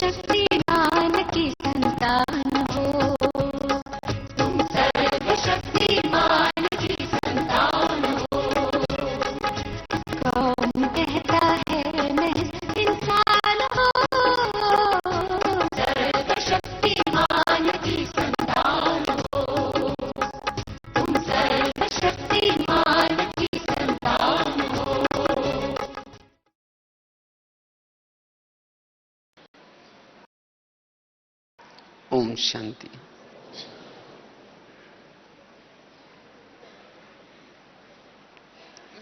सर्वशक्तिमान की संतान हो, तुम सर्वशक्तिमान की संतान हो। कौन कहता है मैं इंसान हो, सर्वशक्तिमान की संतान हो, तुम सर्वशक्तिमान की संतान हो। ओम शांति।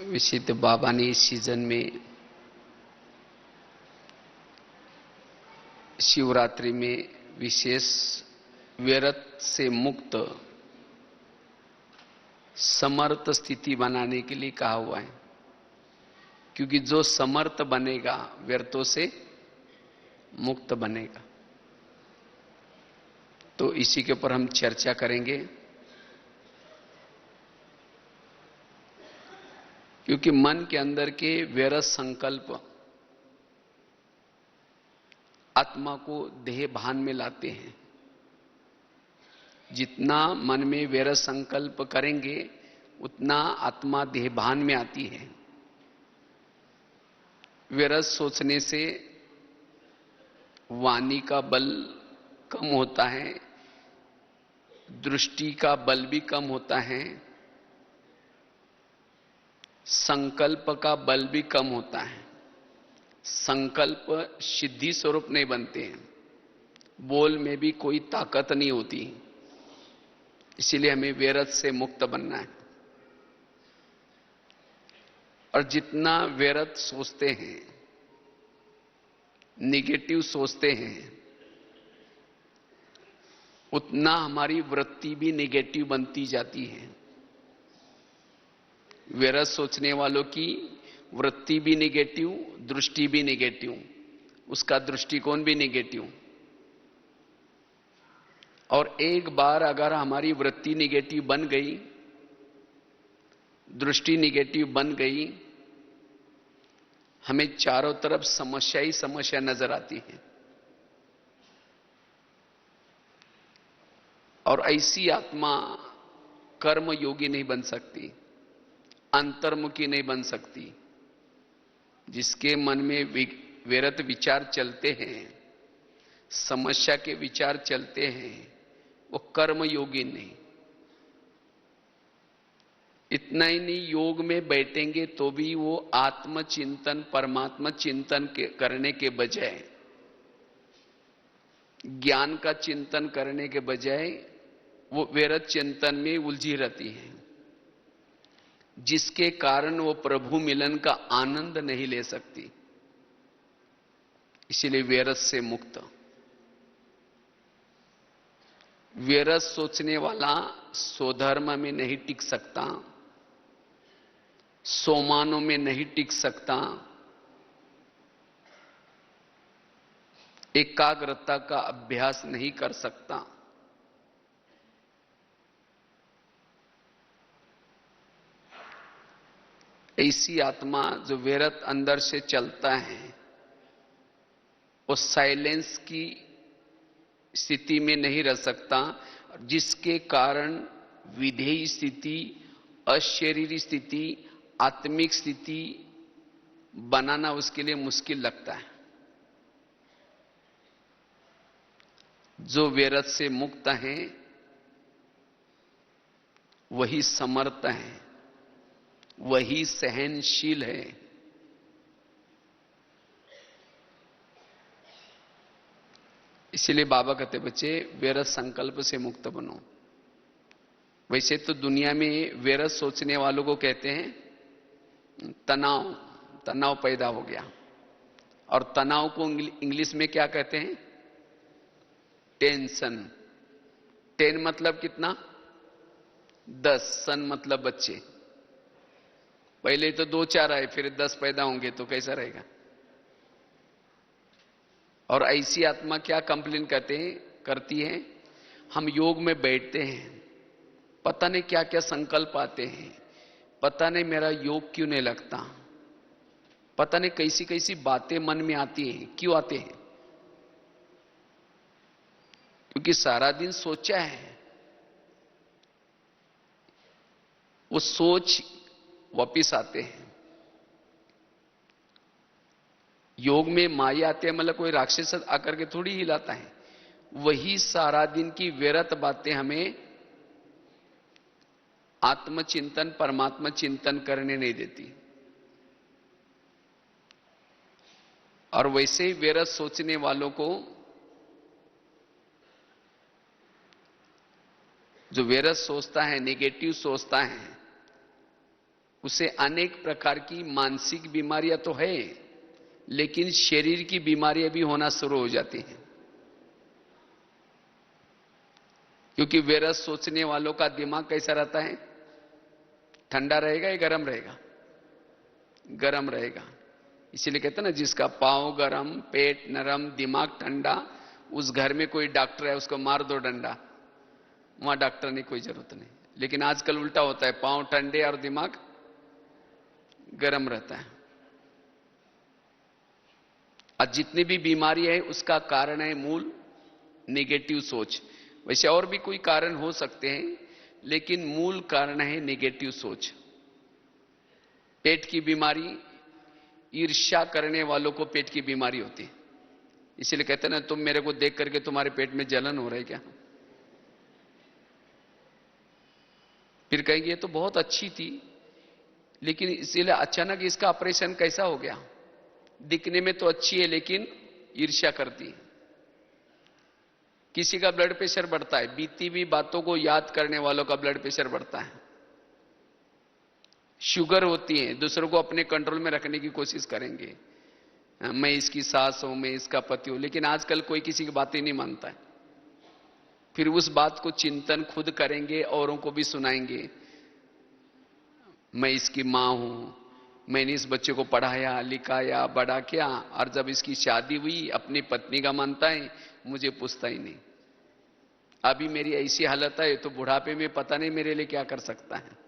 विशिष्ट बाबा ने इस सीजन में शिवरात्रि में विशेष व्यर्थ से मुक्त समर्थ स्थिति बनाने के लिए कहा हुआ है, क्योंकि जो समर्थ बनेगा व्यर्थों से मुक्त बनेगा। तो इसी के ऊपर हम चर्चा करेंगे, क्योंकि मन के अंदर के व्यर्थ संकल्प आत्मा को देह भान में लाते हैं। जितना मन में व्यर्थ संकल्प करेंगे उतना आत्मा देह भान में आती है। व्यर्थ सोचने से वाणी का बल कम होता है, दृष्टि का बल भी कम होता है, संकल्प का बल भी कम होता है। संकल्प सिद्धि स्वरूप नहीं बनते हैं, बोल में भी कोई ताकत नहीं होती। इसीलिए हमें व्यर्थ से मुक्त बनना है। और जितना व्यर्थ सोचते हैं, निगेटिव सोचते हैं, उतना हमारी वृत्ति भी निगेटिव बनती जाती है। व्यर्थ सोचने वालों की वृत्ति भी निगेटिव, दृष्टि भी निगेटिव, उसका दृष्टिकोण भी निगेटिव। और एक बार अगर हमारी वृत्ति निगेटिव बन गई, दृष्टि निगेटिव बन गई, हमें चारों तरफ समस्या ही समस्या नजर आती है। और ऐसी आत्मा कर्म योगी नहीं बन सकती, अंतर्मुखी नहीं बन सकती। जिसके मन में व्यर्थ विचार चलते हैं, समस्या के विचार चलते हैं, वो कर्म योगी नहीं। इतना ही नहीं, योग में बैठेंगे तो भी वो आत्मचिंतन, परमात्मा चिंतन करने के बजाय, ज्ञान का चिंतन करने के बजाय वो व्यर्थ चिंतन में उलझी रहती है, जिसके कारण वो प्रभु मिलन का आनंद नहीं ले सकती। इसीलिए व्यर्थ से मुक्त। व्यर्थ सोचने वाला स्वधर्म में नहीं टिक सकता, सोमानों में नहीं टिक सकता, एकाग्रता का अभ्यास नहीं कर सकता। ऐसी आत्मा जो व्यर्थ अंदर से चलता है, वो साइलेंस की स्थिति में नहीं रह सकता, जिसके कारण विधेय स्थिति, अशरीरी स्थिति, आत्मिक स्थिति बनाना उसके लिए मुश्किल लगता है। जो व्यर्थ से मुक्त है वही समर्थ है, वही सहनशील है। इसलिए बाबा कहते बच्चे व्यर्थ संकल्प से मुक्त बनो। वैसे तो दुनिया में व्यर्थ सोचने वालों को कहते हैं तनाव, तनाव पैदा हो गया। और तनाव को इंग्लिश में क्या कहते हैं? टेंशन। 10 मतलब कितना? 10, सन मतलब बच्चे। पहले तो 2-4 आए, फिर 10 पैदा होंगे तो कैसा रहेगा? और ऐसी आत्मा क्या कंप्लेन करती है, हम योग में बैठते हैं, पता नहीं क्या क्या संकल्प आते हैं, पता नहीं मेरा योग क्यों नहीं लगता, पता नहीं कैसी कैसी बातें मन में आती हैं, क्यों आते हैं। क्योंकि सारा दिन सोचा है, वो सोच वापिस आते हैं। योग में माया आते हैं, मतलब कोई राक्षस आकर के थोड़ी हिलाता है, वही सारा दिन की व्यर्थ बातें हमें आत्मचिंतन, परमात्मा चिंतन करने नहीं देती। और वैसे ही व्यर्थ सोचने वालों को, जो व्यर्थ सोचता है, नेगेटिव सोचता है, उसे अनेक प्रकार की मानसिक बीमारियां तो है, लेकिन शरीर की बीमारियां भी होना शुरू हो जाती हैं। क्योंकि व्यर्थ सोचने वालों का दिमाग कैसा रहता है? ठंडा रहेगा या गर्म रहेगा? गर्म रहेगा। इसीलिए कहते हैं ना, जिसका पांव गरम, पेट नरम, दिमाग ठंडा, उस घर में कोई डॉक्टर है, उसको मार दो डंडा, वहां डॉक्टर की कोई जरूरत नहीं। लेकिन आजकल उल्टा होता है, पांव ठंडे और दिमाग गर्म रहता है। आज जितनी भी बीमारी है, उसका कारण है मूल नेगेटिव सोच। वैसे और भी कोई कारण हो सकते हैं, लेकिन मूल कारण है नेगेटिव सोच। पेट की बीमारी, ईर्ष्या करने वालों को पेट की बीमारी होती है। इसीलिए कहते हैं ना, तुम मेरे को देख करके तुम्हारे पेट में जलन हो रही है क्या? फिर कहेंगे ये तो बहुत अच्छी थी, लेकिन इसीलिए अचानक इसका ऑपरेशन कैसा हो गया? दिखने में तो अच्छी है, लेकिन ईर्ष्या करती है। किसी का ब्लड प्रेशर बढ़ता है, बीती हुई बातों को याद करने वालों का ब्लड प्रेशर बढ़ता है। शुगर होती है, दूसरों को अपने कंट्रोल में रखने की कोशिश करेंगे, मैं इसकी सास हूं, मैं इसका पति हूं, लेकिन आजकल कोई किसी की बात ही नहीं मानता है। फिर उस बात को चिंतन खुद करेंगे, औरों को भी सुनाएंगे, मैं इसकी मां हूं, मैंने इस बच्चे को पढ़ाया लिखाया बड़ा किया, और जब इसकी शादी हुई अपनी पत्नी का मानता है, मुझे पूछता ही नहीं। अभी मेरी ऐसी हालत है, तो बुढ़ापे में पता नहीं मेरे लिए क्या कर सकता है।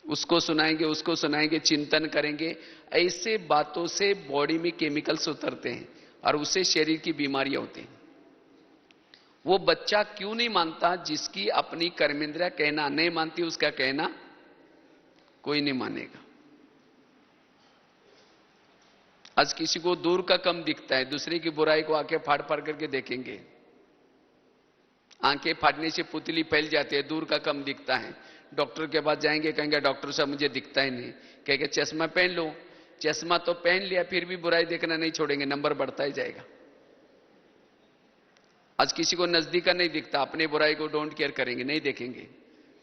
उसको सुनाएंगे, चिंतन करेंगे। ऐसे बातों से बॉडी में केमिकल्स उतरते हैं और उससे शरीर की बीमारियां होती हैं। वो बच्चा क्यों नहीं मानता? जिसकी अपनी कर्मेंद्रियां कहना नहीं मानती, उसका कहना कोई नहीं मानेगा। आज किसी को दूर का कम दिखता है, दूसरे की बुराई को आंखें फाड़ फाड़ करके देखेंगे। आंखें फाड़ने से पुतली फैल जाती है, दूर का कम दिखता है। डॉक्टर के पास जाएंगे, कहेंगे डॉक्टर साहब मुझे दिखता ही नहीं। कहेंगे चश्मा पहन लो। चश्मा तो पहन लिया, फिर भी बुराई देखना नहीं छोड़ेंगे, नंबर बढ़ता ही जाएगा। आज किसी को नजदीक का नहीं दिखता, अपने बुराई को डोंट केयर करेंगे, नहीं देखेंगे,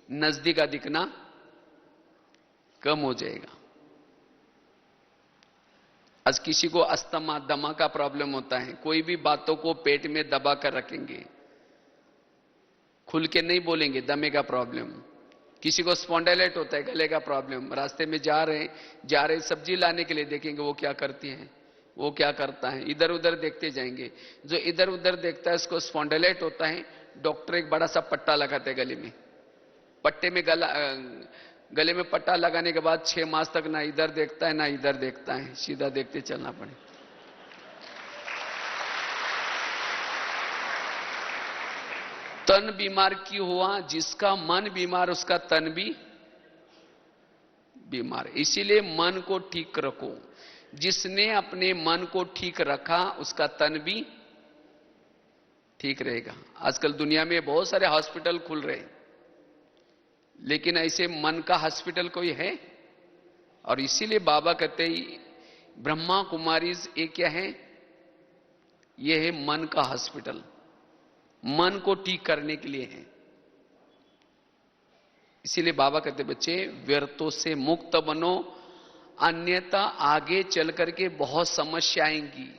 नजदीक का दिखना कम हो जाएगा। आज किसी को अस्थमा, दमा का प्रॉब्लम होता है, कोई भी बातों को पेट में दबा कर रखेंगे, खुल के नहीं बोलेंगे, दमे का प्रॉब्लम। किसी को स्पॉन्डाइलाइट होता है, गले का प्रॉब्लम, रास्ते में जा रहे सब्जी लाने के लिए देखेंगे वो क्या करती है, वो क्या करता है, इधर उधर देखते जाएंगे। जो इधर उधर देखता है उसको स्पॉन्डाइलाइट होता है। डॉक्टर एक बड़ा सा पट्टा लगाते हैं गले में, पट्टे में गले में पट्टा लगाने के बाद 6 मास तक ना इधर देखता है ना इधर देखता है, सीधा देखते चलना पड़े। तन बीमार क्यों हुआ? जिसका मन बीमार उसका तन भी बीमार। इसीलिए मन को ठीक रखो। जिसने अपने मन को ठीक रखा उसका तन भी ठीक रहेगा। आजकल दुनिया में बहुत सारे हॉस्पिटल खुल रहे हैं, लेकिन ऐसे मन का हॉस्पिटल कोई है? और इसीलिए बाबा कहते हैं ब्रह्मा कुमारीज ये क्या है? ये है मन का हॉस्पिटल, मन को ठीक करने के लिए है। इसीलिए बाबा कहते बच्चे व्यर्थों से मुक्त बनो, अन्यथा आगे चल करके बहुत समस्या आएंगी,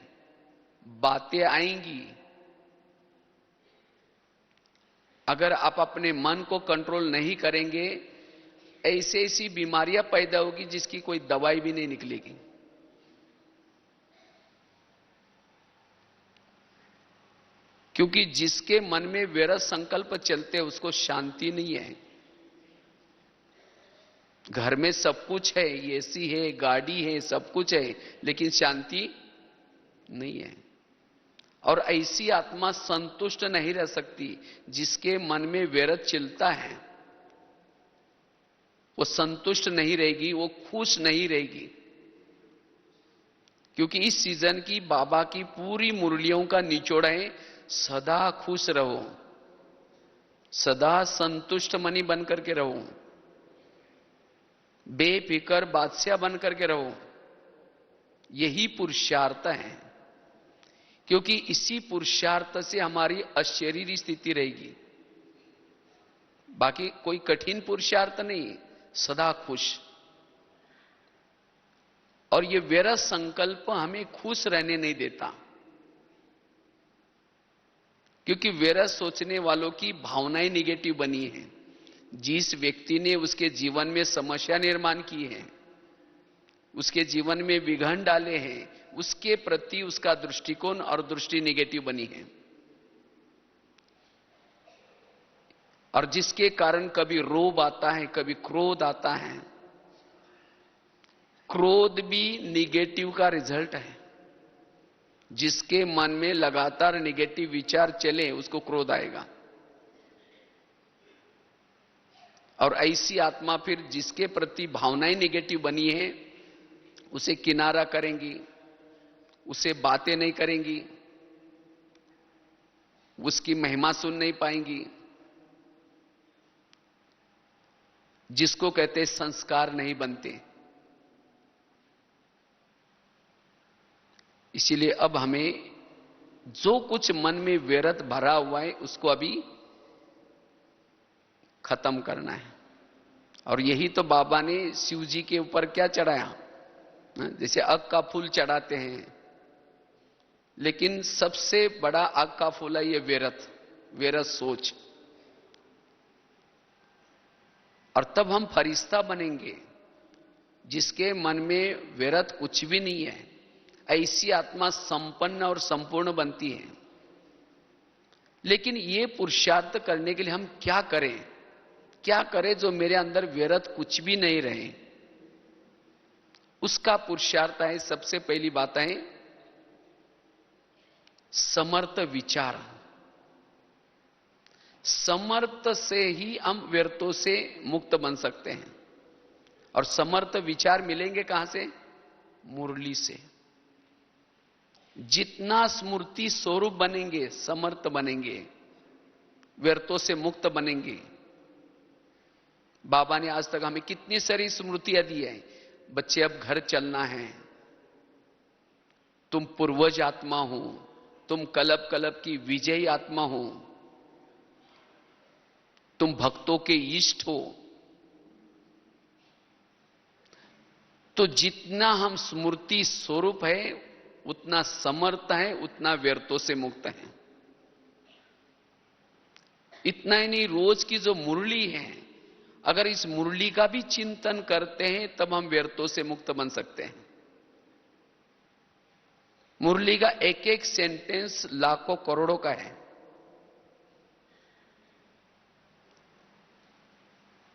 बातें आएंगी। अगर आप अपने मन को कंट्रोल नहीं करेंगे, ऐसी बीमारियां पैदा होगी जिसकी कोई दवाई भी नहीं निकलेगी। क्योंकि जिसके मन में व्यर्थ संकल्प चलते हैं उसको शांति नहीं है। घर में सब कुछ है, एसी है, गाड़ी है, सब कुछ है, लेकिन शांति नहीं है। और ऐसी आत्मा संतुष्ट नहीं रह सकती जिसके मन में व्यर्थ चिलता है, वो संतुष्ट नहीं रहेगी, वो खुश नहीं रहेगी। क्योंकि इस सीजन की बाबा की पूरी मुरलियों का निचोड़ है, सदा खुश रहो, सदा संतुष्ट मनी बन करके रहो, बेफिकर बादशाह बन करके रहो। यही पुरुषार्थ है, क्योंकि इसी पुरुषार्थ से हमारी अशरीरी स्थिति रहेगी। बाकी कोई कठिन पुरुषार्थ नहीं, सदा खुश। और ये व्यर्थ संकल्प हमें खुश रहने नहीं देता, क्योंकि व्यर्थ सोचने वालों की भावनाएं निगेटिव बनी हैं। जिस व्यक्ति ने उसके जीवन में समस्या निर्माण की है, उसके जीवन में विघ्न डाले हैं, उसके प्रति उसका दृष्टिकोण और दृष्टि निगेटिव बनी है। और जिसके कारण कभी रोब आता है, कभी क्रोध आता है। क्रोध भी निगेटिव का रिजल्ट है। जिसके मन में लगातार निगेटिव विचार चले, उसको क्रोध आएगा। और ऐसी आत्मा फिर जिसके प्रति भावनाएं निगेटिव बनी है, उसे किनारा करेंगी, उसे बातें नहीं करेंगी, उसकी महिमा सुन नहीं पाएंगी, जिसको कहते संस्कार नहीं बनते। इसीलिए अब हमें जो कुछ मन में व्यर्थ भरा हुआ है, उसको अभी खत्म करना है। और यही तो बाबा ने शिव जी के ऊपर क्या चढ़ाया, जैसे अग का फूल चढ़ाते हैं, लेकिन सबसे बड़ा अग का फूल है ये व्यर्थ सोच। और तब हम फरिश्ता बनेंगे, जिसके मन में व्यर्थ कुछ भी नहीं है। ऐसी आत्मा संपन्न और संपूर्ण बनती है। लेकिन ये पुरुषार्थ करने के लिए हम क्या करें, क्या करें जो मेरे अंदर व्यर्थ कुछ भी नहीं रहे। उसका पुरुषार्थ है, सबसे पहली बात है समर्थ विचार। समर्थ से ही हम व्यर्थों से मुक्त बन सकते हैं। और समर्थ विचार मिलेंगे कहां से? मुरली से। जितना स्मृति स्वरूप बनेंगे, समर्थ बनेंगे, व्यर्थों से मुक्त बनेंगे। बाबा ने आज तक हमें कितनी सारी स्मृतियां दी है। बच्चे, अब घर चलना है, तुम पूर्वज आत्मा हो, तुम कलब कलब की विजयी आत्मा हो, तुम भक्तों के इष्ट हो। तो जितना हम स्मृति स्वरूप है, उतना समर्थ है, उतना व्यर्थों से मुक्त है। इतना ही नहीं, रोज की जो मुरली है, अगर इस मुरली का भी चिंतन करते हैं, तब हम व्यर्थों से मुक्त बन सकते हैं। मुरली का एक एक सेंटेंस लाखों करोड़ों का है।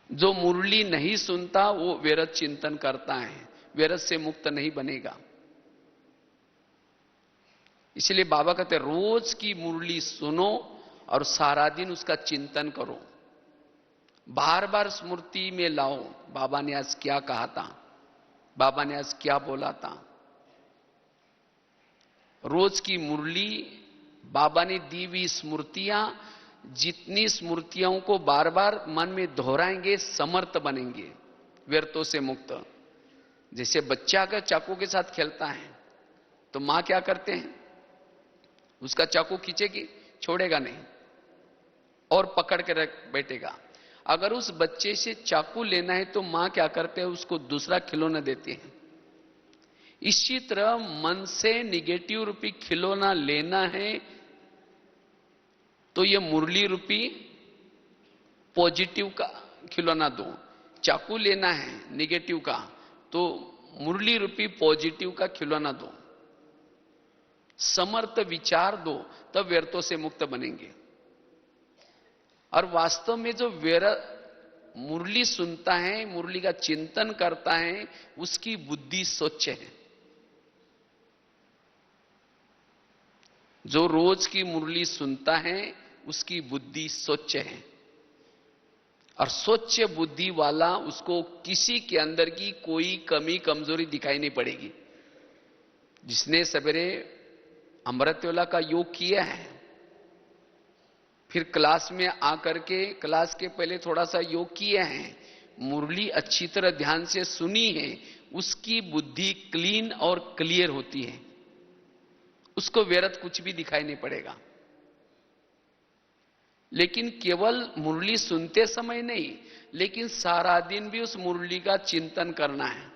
जो मुरली नहीं सुनता, वो व्यर्थ चिंतन करता है, व्यर्थ से मुक्त नहीं बनेगा। इसलिए बाबा कहते हैं, रोज की मुरली सुनो और सारा दिन उसका चिंतन करो, बार बार स्मृति में लाओ। बाबा ने आज क्या कहा था, बाबा ने आज क्या बोला था। रोज की मुरली, बाबा ने दी हुई स्मृतियां, जितनी स्मृतियों को बार बार मन में दोहराएंगे, समर्थ बनेंगे, व्यर्थों से मुक्त। जैसे बच्चा अगर चाकू के साथ खेलता है, तो मां क्या करते हैं, उसका चाकू खींचेगी, छोड़ेगा नहीं, और पकड़ के रख बैठेगा। अगर उस बच्चे से चाकू लेना है, तो मां क्या करते हैं, उसको दूसरा खिलौना देती है। इसी तरह मन से निगेटिव रूपी खिलौना लेना है, तो ये मुरली रूपी पॉजिटिव का खिलौना दो। चाकू लेना है निगेटिव का, तो मुरली रूपी पॉजिटिव का खिलौना दो। समर्थ विचार दो, तब व्यर्थों से मुक्त बनेंगे। और वास्तव में जो मुरली सुनता है, मुरली का चिंतन करता है, उसकी बुद्धि स्वच्छ है। जो रोज की मुरली सुनता है उसकी बुद्धि स्वच्छ है, और स्वच्छ बुद्धि वाला उसको किसी के अंदर की कोई कमी कमजोरी दिखाई नहीं पड़ेगी। जिसने सवेरे अमृतवेला का योग किया है, फिर क्लास में आकर के क्लास के पहले थोड़ा सा योग किया है, मुरली अच्छी तरह ध्यान से सुनी है, उसकी बुद्धि क्लीन और क्लियर होती है, उसको व्यर्थ कुछ भी दिखाई नहीं पड़ेगा। लेकिन केवल मुरली सुनते समय नहीं, लेकिन सारा दिन भी उस मुरली का चिंतन करना है।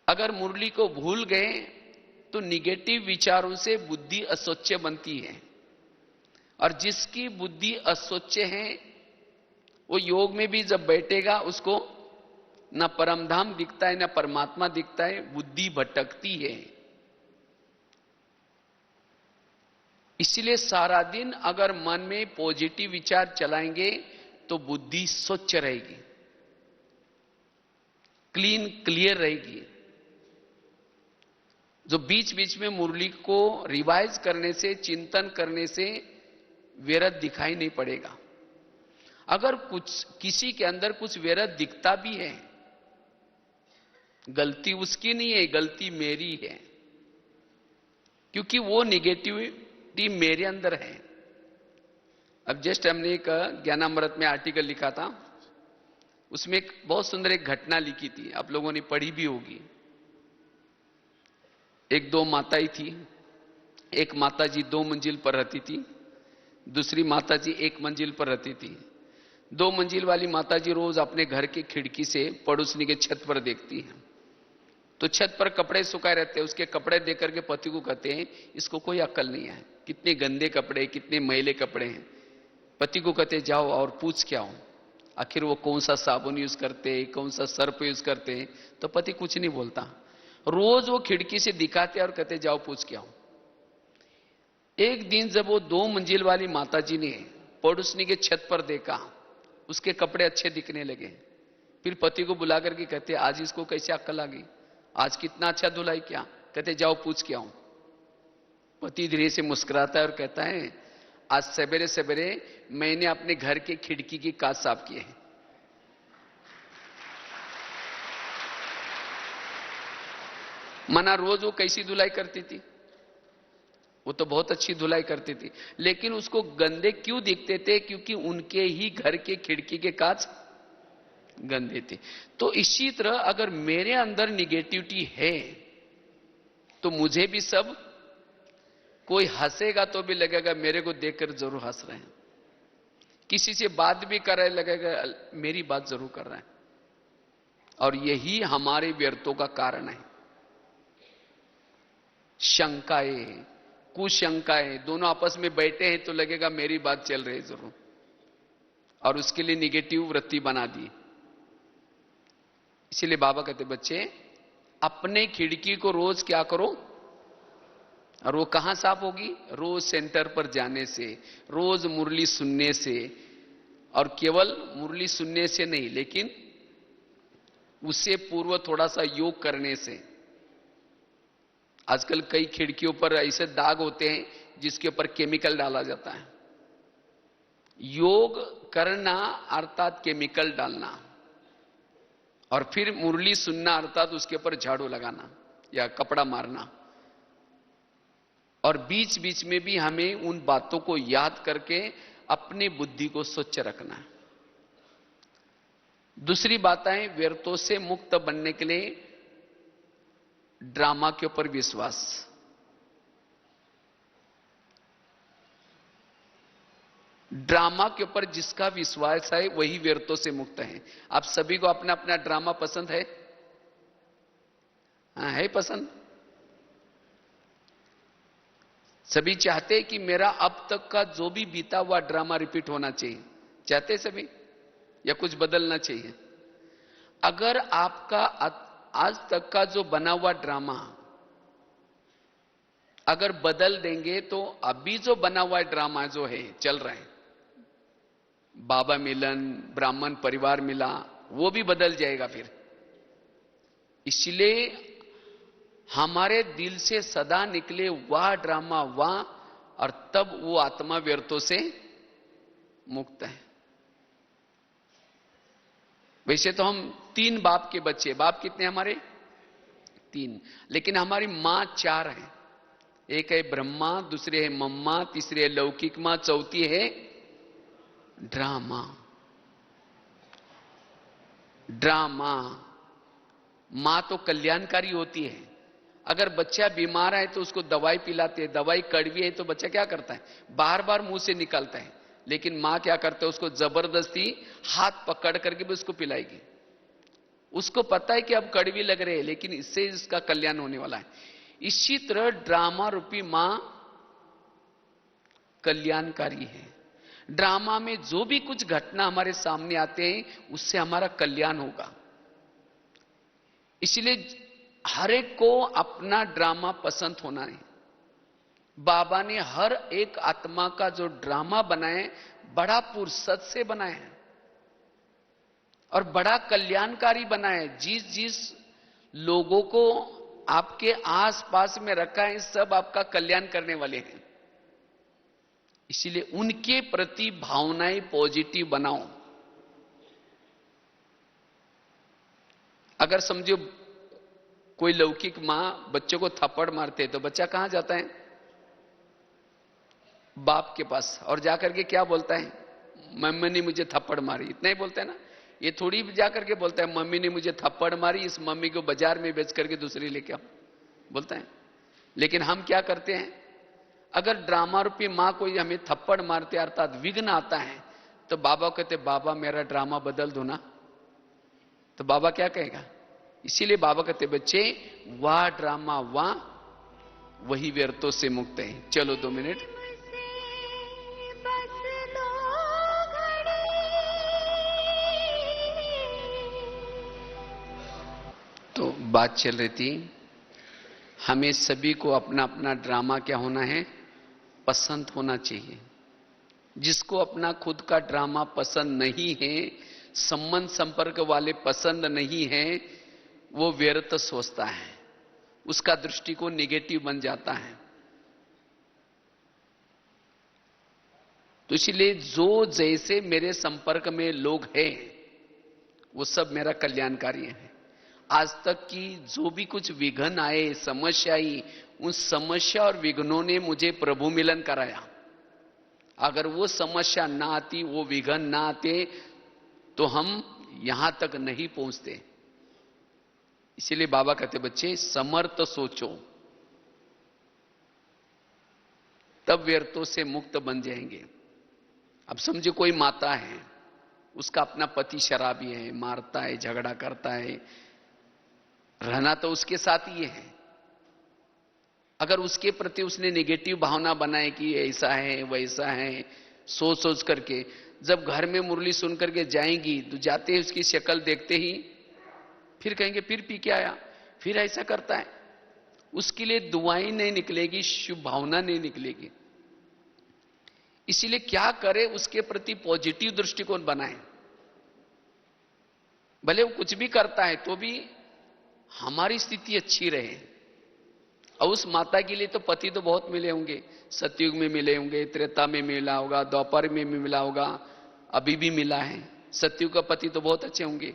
अगर मुरली को भूल गए तो निगेटिव विचारों से बुद्धि अस्वच्छ बनती है, और जिसकी बुद्धि अस्वच्छ है वो योग में भी जब बैठेगा उसको न परमधाम दिखता है न परमात्मा दिखता है, बुद्धि भटकती है। इसलिए सारा दिन अगर मन में पॉजिटिव विचार चलाएंगे तो बुद्धि स्वच्छ रहेगी, क्लीन क्लियर रहेगी। जो बीच बीच में मुरली को रिवाइज करने से, चिंतन करने से व्यर्थ दिखाई नहीं पड़ेगा। अगर कुछ किसी के अंदर कुछ व्यर्थ दिखता भी है, गलती उसकी नहीं है, गलती मेरी है, क्योंकि वो निगेटिविटी मेरे अंदर है। अब जस्ट हमने एक ज्ञानामृत में आर्टिकल लिखा था, उसमें एक बहुत सुंदर एक घटना लिखी थी, आप लोगों ने पढ़ी भी होगी। एक दो माताएं थी, एक माताजी 2 मंजिल पर रहती थी, दूसरी माताजी 1 मंजिल पर रहती थी। 2 मंजिल वाली माताजी रोज अपने घर की खिड़की से पड़ोसनी के छत पर देखती है, तो छत पर कपड़े सुखाए रहते हैं। उसके कपड़े देख करके पति को कहते हैं, इसको कोई अक्ल नहीं है, कितने गंदे कपड़े, कितने मैले कपड़े हैं। पति को कहते जाओ और पूछ के आओ, आखिर वो कौन सा साबुन यूज करते हैं, कौन सा सर्फ यूज करते हैं। तो पति कुछ नहीं बोलता, रोज वो खिड़की से दिखाते और कहते जाओ पूछ के आओ। एक दिन जब वो 2 मंजिल वाली माताजी ने पड़ोसनी के छत पर देखा, उसके कपड़े अच्छे दिखने लगे, फिर पति को बुला करके कहते आज इसको कैसे अक्ल आ गई, आज कितना अच्छा धुलाई किया। कहते जाओ पूछ के आओ। पति धीरे से मुस्कुराता है और कहता है आज सवेरे सवेरे मैंने अपने घर के खिड़की की कांच साफ किए हैं। मना रोज वो कैसी धुलाई करती थी, वो तो बहुत अच्छी धुलाई करती थी, लेकिन उसको गंदे क्यों दिखते थे, क्योंकि उनके ही घर के खिड़की के कांच गंदे थे। तो इसी तरह अगर मेरे अंदर निगेटिविटी है तो मुझे भी सब, कोई हंसेगा तो भी लगेगा मेरे को देखकर जरूर हंस रहे हैं, किसी से बात भी कर रहे लगेगा मेरी बात जरूर कर रहे हैं। और यही हमारे व्यर्थों का कारण है। शंकाएं, कुशंकाएं, दोनों आपस में बैठे हैं तो लगेगा मेरी बात चल रही है जरूर, और उसके लिए निगेटिव वृत्ति बना दी। इसीलिए बाबा कहते बच्चे अपने खिड़की को रोज क्या करो, और वो कहां साफ होगी, रोज सेंटर पर जाने से, रोज मुरली सुनने से, और केवल मुरली सुनने से नहीं लेकिन उससे पूर्व थोड़ा सा योग करने से। आजकल कई खिड़कियों पर ऐसे दाग होते हैं जिसके ऊपर केमिकल डाला जाता है। योग करना अर्थात केमिकल डालना, और फिर मुरली सुनना अर्थात उसके ऊपर झाड़ू लगाना या कपड़ा मारना। और बीच बीच में भी हमें उन बातों को याद करके अपनी बुद्धि को स्वच्छ रखना है। दूसरी बात है, व्यर्थों से मुक्त बनने के लिए ड्रामा के ऊपर विश्वास। ड्रामा के ऊपर जिसका विश्वास है वही व्यर्थों से मुक्त है। आप सभी को अपना अपना ड्रामा पसंद है? हाँ, है पसंद। सभी चाहते हैं कि मेरा अब तक का जो भी बीता हुआ ड्रामा रिपीट होना चाहिए, चाहते सभी, या कुछ बदलना चाहिए? अगर आपका आज तक का जो बना हुआ ड्रामा अगर बदल देंगे तो अभी जो बना हुआ ड्रामा जो है चल रहा है, बाबा मिलन, ब्राह्मण परिवार मिला, वो भी बदल जाएगा फिर। इसलिए हमारे दिल से सदा निकले वह ड्रामा वह, और तब वो आत्मा व्यर्थों से मुक्त है। वैसे तो हम 3 बाप के बच्चे, बाप कितने हमारे? 3, लेकिन हमारी मां 4 है। एक है ब्रह्मा, दूसरी है मम्मा, तीसरी है लौकिक मां, चौथी है ड्रामा। ड्रामा मां तो कल्याणकारी होती है। अगर बच्चा बीमार है तो उसको दवाई पिलाते हैं, दवाई कड़वी है तो बच्चा क्या करता है? बार बार मुंह से निकालता है। लेकिन मां क्या करते है? उसको जबरदस्ती हाथ पकड़ करके भी उसको पिलाएगी। उसको पता है कि अब कड़वी लग रही है, लेकिन इससे इसका कल्याण होने वाला है। इसी तरह ड्रामा रूपी मां कल्याणकारी है। ड्रामा में जो भी कुछ घटना हमारे सामने आते हैं उससे हमारा कल्याण होगा। इसलिए हर एक को अपना ड्रामा पसंद होना है। बाबा ने हर एक आत्मा का जो ड्रामा बनाए बड़ा फुर्सत से बनाए हैं और बड़ा कल्याणकारी बनाए। जिस जिस लोगों को आपके आसपास में रखा है सब आपका कल्याण करने वाले हैं। इसीलिए उनके प्रति भावनाएं पॉजिटिव बनाओ। अगर समझो कोई लौकिक मां बच्चों को थप्पड़ मारते तो बच्चा कहां जाता है? बाप के पास, और जाकर के क्या बोलता है? मम्मी ने मुझे थप्पड़ मारी। इतना ही बोलता है ना। ये थोड़ी जाकर के बोलता है मम्मी ने मुझे थप्पड़ मारी, इस मम्मी को बाजार में बेच करके दूसरी लेके आओ, बोलता है। लेकिन हम क्या करते हैं? अगर ड्रामा रूपी मां कोई हमें थप्पड़ मारते अर्थात विघ्न आता है तो बाबा कहते बाबा मेरा ड्रामा बदल दो ना। तो बाबा क्या कहेगा? इसीलिए बाबा कहते बच्चे वाह ड्रामा वाह, वही व्यर्थों से मुक्त है। चलो 2 मिनट। बस लो घड़ी, तो बात चल रही थी, हमें सभी को अपना अपना ड्रामा क्या होना है? पसंद होना चाहिए। जिसको अपना खुद का ड्रामा पसंद नहीं है, संबंध संपर्क वाले पसंद नहीं है, वो व्यर्थ सोचता है, उसका दृष्टिकोण निगेटिव बन जाता है। तो इसलिए जो जैसे मेरे संपर्क में लोग हैं वो सब मेरा कल्याणकारी है। आज तक की जो भी कुछ विघ्न आए, समस्या आई, उन समस्या और विघ्नों ने मुझे प्रभु मिलन कराया। अगर वो समस्या ना आती, वो विघ्न ना आते तो हम यहां तक नहीं पहुंचते। इसीलिए बाबा कहते बच्चे समर्थ सोचो, तब व्यर्थों से मुक्त बन जाएंगे। अब समझो कोई माता है, उसका अपना पति शराबी है, मारता है, झगड़ा करता है, रहना तो उसके साथ ही है। अगर उसके प्रति उसने नेगेटिव भावना बनाए कि ऐसा है वैसा है, सोच सोच करके जब घर में मुरली सुन करके जाएंगी तो जाते ही उसकी शक्ल देखते ही फिर कहेंगे फिर पी के आया, फिर ऐसा करता है। उसके लिए दुआएं नहीं निकलेगी, शुभ भावना नहीं निकलेगी। इसीलिए क्या करे, उसके प्रति पॉजिटिव दृष्टिकोण बनाए। भले वो कुछ भी करता है तो भी हमारी स्थिति अच्छी रहे। और उस माता के लिए तो पति तो बहुत मिले होंगे, सतयुग में मिले होंगे, त्रेता में मिला होगा, द्वापर में भी मिला होगा, अभी भी मिला है। सतयुग का पति तो बहुत अच्छे होंगे,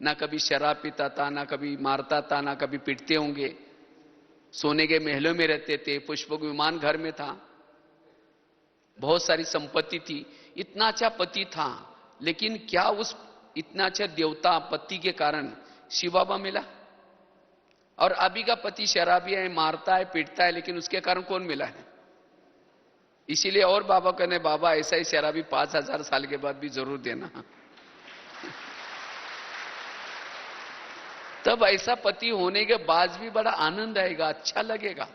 ना कभी शराब पीता था, ना कभी मारता था, ना कभी पीटते होंगे, सोने के महलों में रहते थे, पुष्पक विमान घर में था, बहुत सारी संपत्ति थी, इतना अच्छा पति था। लेकिन क्या उस इतना अच्छा देवता पति के कारण शिव बाबा मिला? और अभी का पति शराबी है, मारता है, पीटता है, लेकिन उसके कारण कौन मिला है? इसीलिए और बाबा कहने बाबा ऐसा ही शराबी 5000 साल के बाद भी जरूर देना। तब ऐसा पति होने के बाद भी बड़ा आनंद आएगा, अच्छा लगेगा।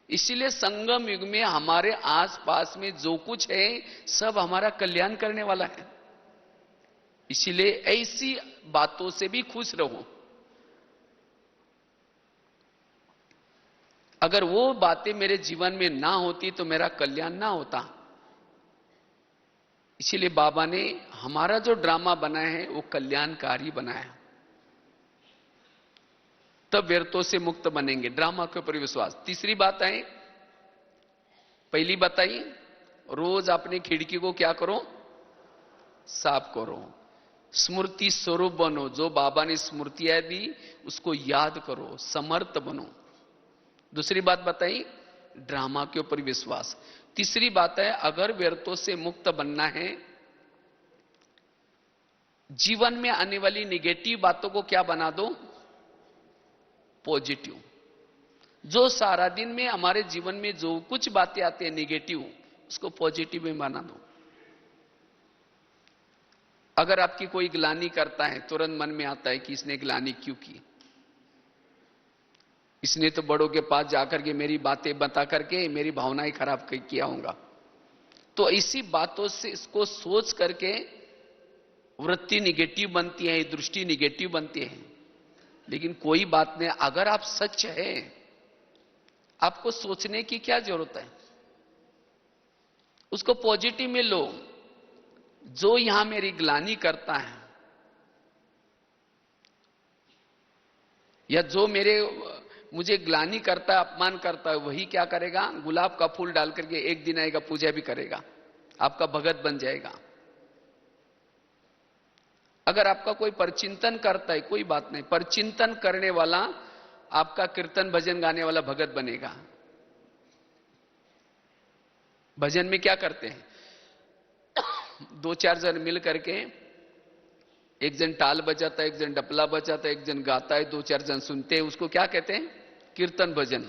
इसीलिए संगम युग में हमारे आसपास में जो कुछ है सब हमारा कल्याण करने वाला है। इसीलिए ऐसी बातों से भी खुश रहो। अगर वो बातें मेरे जीवन में ना होती तो मेरा कल्याण ना होता। इसीलिए बाबा ने हमारा जो ड्रामा बनाया है वो कल्याणकारी बनाया। तब व्यर्थों से मुक्त बनेंगे। ड्रामा के ऊपर विश्वास। तीसरी बात है, पहली बताई, रोज अपनी खिड़की को क्या करो, साफ करो। स्मृति स्वरूप बनो, जो बाबा ने स्मृतियां दी उसको याद करो, समर्थ बनो। दूसरी बात बताई, ड्रामा के ऊपर विश्वास। तीसरी बात है, अगर व्यर्थों से मुक्त बनना है, जीवन में आने वाली निगेटिव बातों को क्या बना दो, पॉजिटिव। जो सारा दिन में हमारे जीवन में जो कुछ बातें आती हैं निगेटिव, उसको पॉजिटिव में बना दो। अगर आपकी कोई ग्लानि करता है, तुरंत मन में आता है कि इसने ग्लानि क्यों की, इसने तो बड़ों के पास जाकर के मेरी बातें बता करके मेरी भावनाएं खराब किया होगा। तो इसी बातों से इसको सोच करके वृत्ति निगेटिव बनती है, दृष्टि निगेटिव बनती है। लेकिन कोई बात नहीं, अगर आप सच है, आपको सोचने की क्या जरूरत है, उसको पॉजिटिव में लो। जो यहां मेरी ग्लानि करता है या जो मुझे ग्लानि करता है, अपमान करता है, वही क्या करेगा, गुलाब का फूल डाल करके एक दिन आएगा, पूजा भी करेगा, आपका भगत बन जाएगा। अगर आपका कोई परचिंतन करता है, कोई बात नहीं, परचिंतन करने वाला आपका कीर्तन भजन गाने वाला भगत बनेगा। भजन में क्या करते हैं, दो चार जन मिल करके, एक जन टाल बजाता है, एक जन डपला बजाता है, एक जन गाता है, दो चार जन सुनते हैं, उसको क्या कहते हैं, कीर्तन भजन।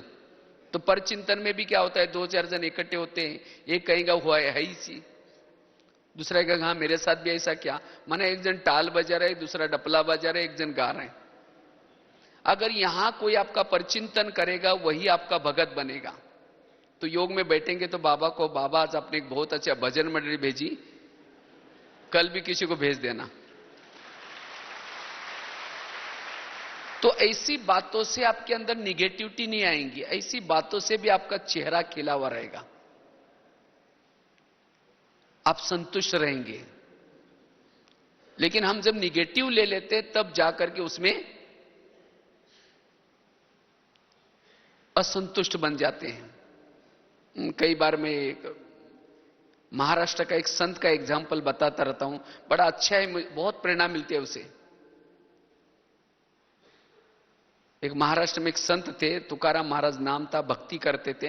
तो परचिंतन में भी क्या होता है, दो चार जन इकट्ठे होते हैं, एक कहेगा हुआ है ही सी, दूसरा कहेगा हाँ मेरे साथ भी ऐसा क्या, माने एक जन टाल बजा रहे, दूसरा डपला बजा रहे, एक जन गा रहे हैं। अगर यहां कोई आपका परचिंतन करेगा, वही आपका भगत बनेगा। तो योग में बैठेंगे तो बाबा को, बाबा आज आपने एक बहुत अच्छा भजन मंडली भेजी, कल भी किसी को भेज देना। तो ऐसी बातों से आपके अंदर निगेटिविटी नहीं आएंगी, ऐसी बातों से भी आपका चेहरा खिला हुआ रहेगा, आप संतुष्ट रहेंगे। लेकिन हम जब निगेटिव ले लेते तब जाकर के उसमें असंतुष्ट बन जाते हैं। कई बार मैं महाराष्ट्र का एक संत का एग्जाम्पल बताता रहता हूं, बड़ा अच्छा है, बहुत प्रेरणा मिलती है उसे। एक महाराष्ट्र में एक संत थे, तुकाराम महाराज नाम था, भक्ति करते थे।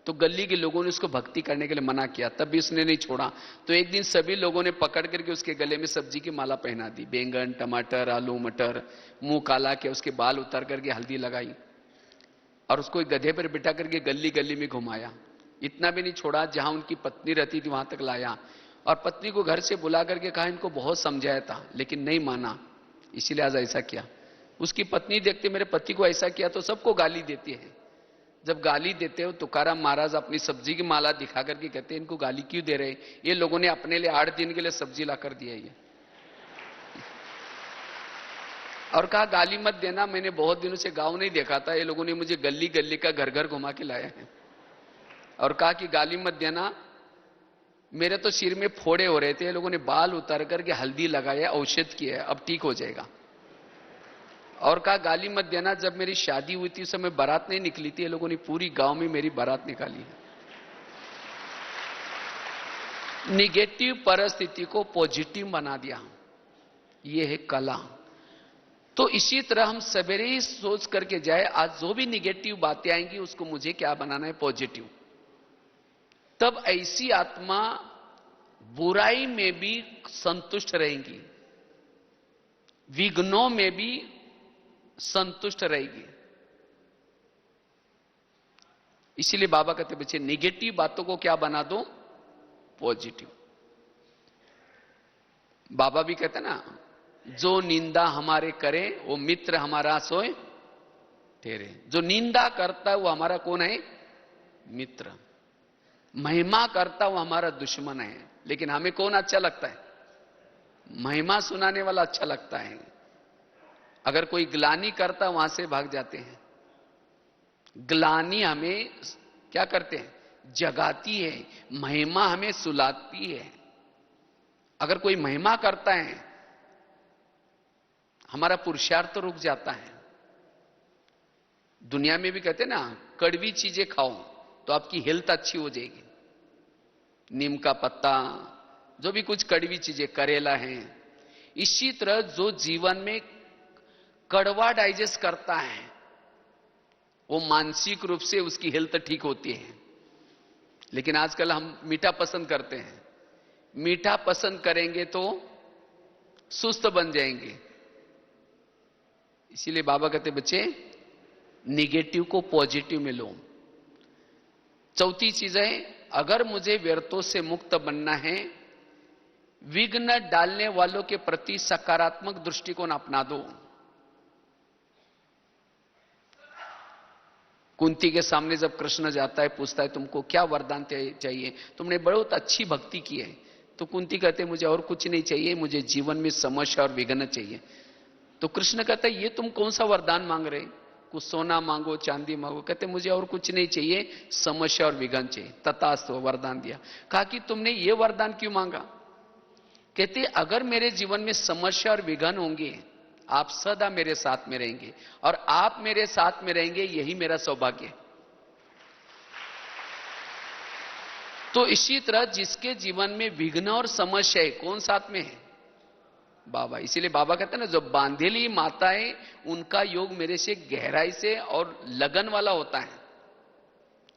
तो गली के लोगों ने उसको भक्ति करने के लिए मना किया, तब भी उसने नहीं छोड़ा। तो एक दिन सभी लोगों ने पकड़ करके उसके गले में सब्जी की माला पहना दी, बैंगन, टमाटर, आलू, मटर, मुंह काला किया, उसके बाल उतार करके हल्दी लगाई और उसको एक गधे पर बिठा करके गली गली में घुमाया। इतना भी नहीं छोड़ा, जहां उनकी पत्नी रहती थी वहां तक लाया और पत्नी को घर से बुला करके कहा, इनको बहुत समझाया था लेकिन नहीं माना, इसीलिए आज ऐसा किया। उसकी पत्नी देखते मेरे पति को ऐसा किया तो सबको गाली देती है। जब गाली देते हो, तुकाराम महाराज अपनी सब्जी की माला दिखा करके कहते हैं, इनको गाली क्यों दे रहे, ये लोगों ने अपने लिए 8 दिन के लिए सब्जी ला कर दिया ये। और कहा गाली मत देना, मैंने बहुत दिनों से गांव नहीं देखा था, ये लोगों ने मुझे गली गली का घर घर घुमा के लाया है। और कहा कि गाली मत देना, मेरे तो सिर में फोड़े हो रहे थे, ये लोगों ने बाल उतार करके हल्दी लगाया, औषध किया, अब ठीक हो जाएगा। और कहा गाली मत देना, जब मेरी शादी हुई थी उस समय बारात नहीं निकली थी, ये लोगों ने पूरी गांव में मेरी बारात निकाली है। निगेटिव परिस्थिति को पॉजिटिव बना दिया, यह है कला। तो इसी तरह हम सवेरे ही सोच करके जाए, आज जो भी निगेटिव बातें आएंगी उसको मुझे क्या बनाना है, पॉजिटिव। तब ऐसी आत्मा बुराई में भी संतुष्ट रहेगी, विघ्नों में भी संतुष्ट रहेगी। इसीलिए बाबा कहते बच्चे, निगेटिव बातों को क्या बना दो, पॉजिटिव। बाबा भी कहते ना, जो निंदा हमारे करे वो मित्र हमारा सोए तेरे। जो निंदा करता है वो हमारा कौन है, मित्र। महिमा करता वो हमारा दुश्मन है। लेकिन हमें कौन अच्छा लगता है, महिमा सुनाने वाला अच्छा लगता है। अगर कोई ग्लानि करता वहां से भाग जाते हैं। ग्लानि हमें क्या करते हैं, जगाती है, महिमा हमें सुलाती है। अगर कोई महिमा करता है, हमारा पुरुषार्थ तो रुक जाता है। दुनिया में भी कहते हैं ना, कड़वी चीजें खाओ तो आपकी हेल्थ अच्छी हो जाएगी। नीम का पत्ता, जो भी कुछ कड़वी चीजें, करेला है। इसी तरह जो जीवन में कड़वा डाइजेस्ट करता है वो मानसिक रूप से उसकी हेल्थ ठीक होती है। लेकिन आजकल हम मीठा पसंद करते हैं। मीठा पसंद करेंगे तो सुस्त बन जाएंगे। इसीलिए बाबा कहते बच्चे, निगेटिव को पॉजिटिव में लो। चौथी चीज है, अगर मुझे व्यर्थों से मुक्त बनना है, विघ्न डालने वालों के प्रति सकारात्मक दृष्टिकोण अपना दो। कुंती के सामने जब कृष्ण जाता है, पूछता है तुमको क्या वरदान चाहिए, तुमने बहुत अच्छी भक्ति की है। तो कुंती कहते मुझे और कुछ नहीं चाहिए, मुझे जीवन में समस्या और विघ्न चाहिए। तो कृष्ण कहता है ये तुम कौन सा वरदान मांग रहे, कुछ सोना मांगो, चांदी मांगो। कहते मुझे और कुछ नहीं चाहिए, समस्या और विघ्न चाहिए। तथास्तु, वरदान दिया। कहा कि तुमने ये वरदान क्यों मांगा? कहते अगर मेरे जीवन में समस्या और विघ्न होंगे, आप सदा मेरे साथ में रहेंगे, और आप मेरे साथ में रहेंगे, यही मेरा सौभाग्य है। तो इसी तरह जिसके जीवन में विघ्न और समस्या है, कौन साथ में है? बाबा। इसीलिए बाबा कहते हैं ना, जो बांधेली माताएं, उनका योग मेरे से गहराई से और लगन वाला होता है।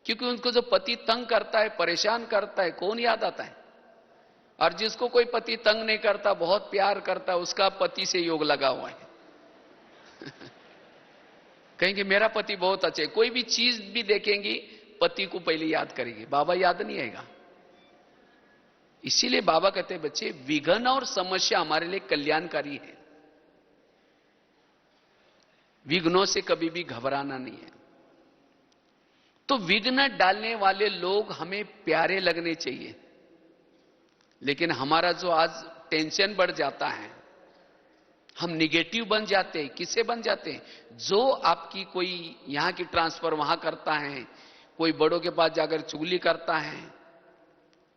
क्योंकि उनको जो पति तंग करता है, परेशान करता है, कौन याद आता है? और जिसको कोई पति तंग नहीं करता, बहुत प्यार करता है, उसका पति से योग लगा हुआ है। कहेंगे मेरा पति बहुत अच्छा है। कोई भी चीज भी देखेंगी, पति को पहले याद करेगी, बाबा याद नहीं आएगा। इसीलिए बाबा कहते हैं बच्चे, विघ्न और समस्या हमारे लिए कल्याणकारी है। विघ्नों से कभी भी घबराना नहीं है। तो विघ्न डालने वाले लोग हमें प्यारे लगने चाहिए। लेकिन हमारा जो आज टेंशन बढ़ जाता है, हम निगेटिव बन जाते हैं। किससे बन जाते हैं? जो आपकी कोई यहां की ट्रांसफर वहां करता है, कोई बड़ों के पास जाकर चुगली करता है,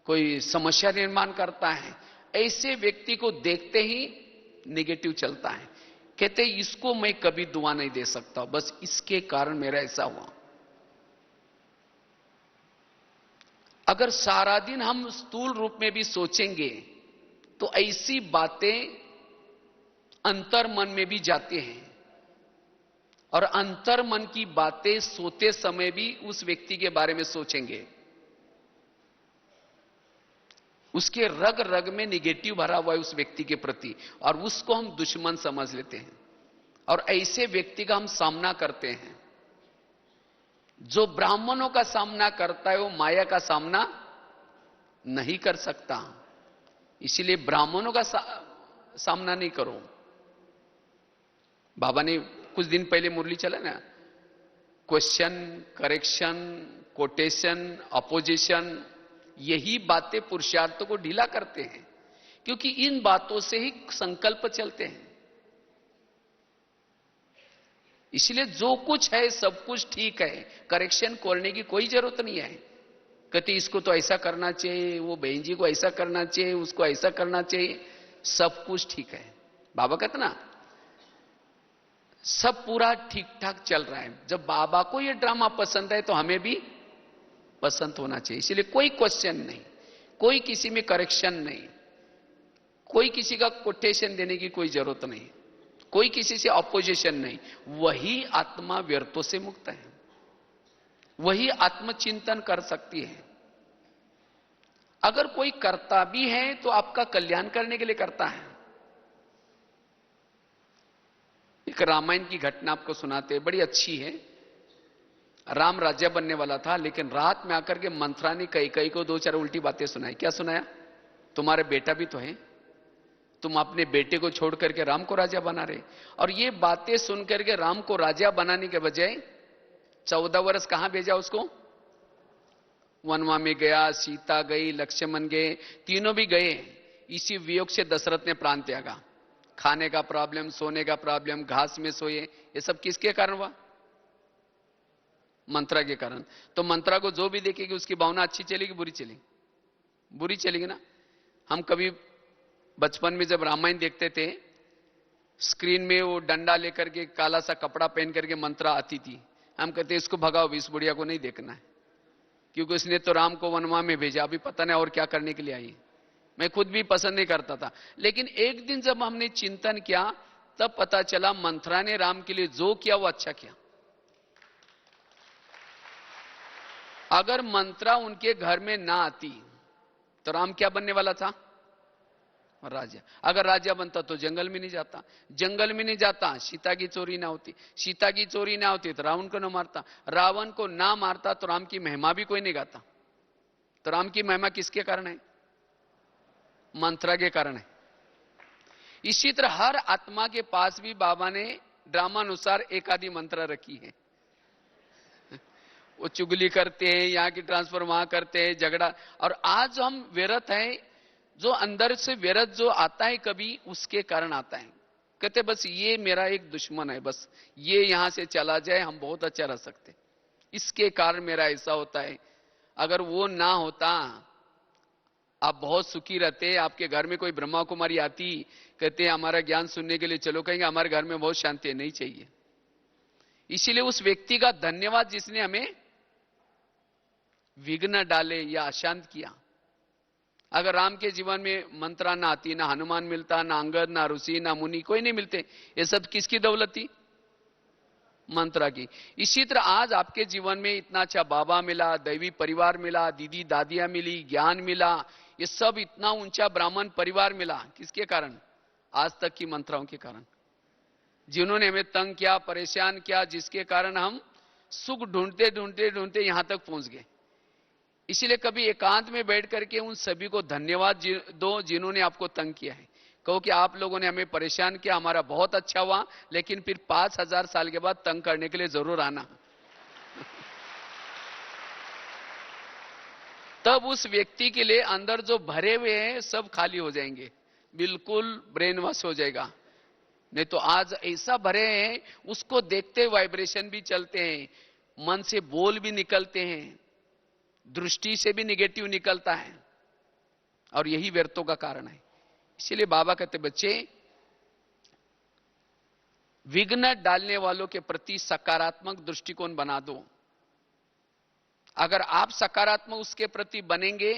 कोई समस्या निर्माण करता है, ऐसे व्यक्ति को देखते ही निगेटिव चलता है। कहते इसको मैं कभी दुआ नहीं दे सकता, बस इसके कारण मेरा ऐसा हुआ। अगर सारा दिन हम स्थूल रूप में भी सोचेंगे तो ऐसी बातें अंतर मन में भी जाते हैं, और अंतर मन की बातें सोते समय भी उस व्यक्ति के बारे में सोचेंगे। उसके रग रग में निगेटिव भरा हुआ है उस व्यक्ति के प्रति, और उसको हम दुश्मन समझ लेते हैं। और ऐसे व्यक्ति का हम सामना करते हैं। जो ब्राह्मणों का सामना करता है, वो माया का सामना नहीं कर सकता। इसलिए ब्राह्मणों का सामना नहीं करो। बाबा ने कुछ दिन पहले मुरली चला ना, क्वेश्चन, करेक्शन, कोटेशन, अपोजिशन, यही बातें पुरुषार्थ को ढीला करते हैं। क्योंकि इन बातों से ही संकल्प चलते हैं। इसलिए जो कुछ है सब कुछ ठीक है, करेक्शन करने की कोई जरूरत नहीं है। कहते इसको तो ऐसा करना चाहिए, वो बहन जी को ऐसा करना चाहिए, उसको ऐसा करना चाहिए, सब कुछ ठीक है। बाबा कहते ना, सब पूरा ठीक ठाक चल रहा है। जब बाबा को ये ड्रामा पसंद है तो हमें भी पसंद होना चाहिए। इसलिए कोई क्वेश्चन नहीं, कोई किसी में करेक्शन नहीं, कोई किसी का कोटेशन देने की कोई जरूरत नहीं, कोई किसी से अपोजिशन नहीं। वही आत्मा व्यर्थों से मुक्त है, वही आत्मचिंतन कर सकती है। अगर कोई करता भी है तो आपका कल्याण करने के लिए करता है। एक रामायण की घटना आपको सुनाते हैं, बड़ी अच्छी है। राम राजा बनने वाला था, लेकिन रात में आकर के मंथरा ने कई को दो चार उल्टी बातें सुनाई। क्या सुनाया? तुम्हारे बेटा भी तो है, तुम अपने बेटे को छोड़ करके राम को राजा बना रहे। और ये बातें सुन करके राम को राजा बनाने के बजाय 14 वर्ष कहां भेजा उसको? वनवा में गया, सीता गई, लक्ष्मण गए, तीनों भी गए। इसी वियोग से दशरथ ने प्राण त्यागा। खाने का प्रॉब्लम, सोने का प्रॉब्लम, घास में सोए, ये सब किसके कारण हुआ? मंत्रा के कारण। तो मंत्रा को जो भी देखेगी उसकी भावना अच्छी चलेगी, बुरी चलेगी? बुरी चलेगी ना। हम कभी बचपन में जब रामायण देखते थे, स्क्रीन में वो डंडा लेकर के काला सा कपड़ा पहन करके मंत्रा आती थी, हम कहते इसको भगाओ, इस बुढ़िया को नहीं देखना है, क्योंकि उसने तो राम को वनवा में भेजा, अभी पता नहीं और क्या करने के लिए आई। मैं खुद भी पसंद नहीं करता था, लेकिन एक दिन जब हमने चिंतन किया तब पता चला मंथरा ने राम के लिए जो किया वो अच्छा किया। अगर मंत्रा उनके घर में ना आती तो राम क्या बनने वाला था? राजा। अगर राजा बनता तो जंगल में नहीं जाता, जंगल में नहीं जाता सीता की चोरी ना होती, सीता की चोरी ना होती तो रावण को ना मारता, रावण को ना मारता तो राम की महिमा भी कोई नहीं गाता। तो राम की महिमा किसके कारण है? मंत्रा के कारण है। इसी तरह हर आत्मा के पास भी बाबा ने ड्रामानुसार एक आधी मंत्रा रखी है। वो चुगली करते हैं, यहां की ट्रांसफर वहां करते हैं, झगड़ा। और आज हम व्यर्थ हैं, जो अंदर से व्यर्थ जो आता है कभी, उसके कारण आता है। कहते बस ये मेरा एक दुश्मन है, बस ये यहां से चला जाए हम बहुत अच्छा रह सकते, इसके कारण मेरा ऐसा होता है। अगर वो ना होता आप बहुत सुखी रहते। आपके घर में कोई ब्रह्मा कुमारी आती, कहते हमारा ज्ञान सुनने के लिए चलो, कहेंगे हमारे घर में बहुत शांति है, नहीं चाहिए। इसीलिए उस व्यक्ति का धन्यवाद जिसने हमें विघ्न डाले या अशांत किया। अगर राम के जीवन में मंत्रा ना आती, ना हनुमान मिलता, ना अंगद, ना ऋषि, ना मुनि, कोई नहीं मिलते। ये सब किसकी दौलत थी? मंत्रा की। इसी तरह आज आपके जीवन में इतना अच्छा बाबा मिला, दैवी परिवार मिला, दीदी दादियां मिली, ज्ञान मिला, ये सब इतना ऊंचा ब्राह्मण परिवार मिला, किसके कारण? आज तक की मंत्राओं के कारण, जिन्होंने हमें तंग किया, परेशान किया, जिसके कारण हम सुख ढूंढते ढूंढते ढूंढते यहां तक पहुंच गए। इसलिए कभी एकांत में बैठ करके उन सभी को धन्यवाद दो जिन्होंने आपको तंग किया है। कहो कि आप लोगों ने हमें परेशान किया, हमारा बहुत अच्छा हुआ, लेकिन फिर 5000 साल के बाद तंग करने के लिए जरूर आना। तब उस व्यक्ति के लिए अंदर जो भरे हुए हैं सब खाली हो जाएंगे, बिल्कुल ब्रेन वॉश हो जाएगा। नहीं तो आज ऐसा भरे हैं, उसको देखते वाइब्रेशन भी चलते हैं, मन से बोल भी निकलते हैं, दृष्टि से भी निगेटिव निकलता है, और यही व्यर्थों का कारण है। इसीलिए बाबा कहते बच्चे, विघ्न डालने वालों के प्रति सकारात्मक दृष्टिकोण बना दो। अगर आप सकारात्मक उसके प्रति बनेंगे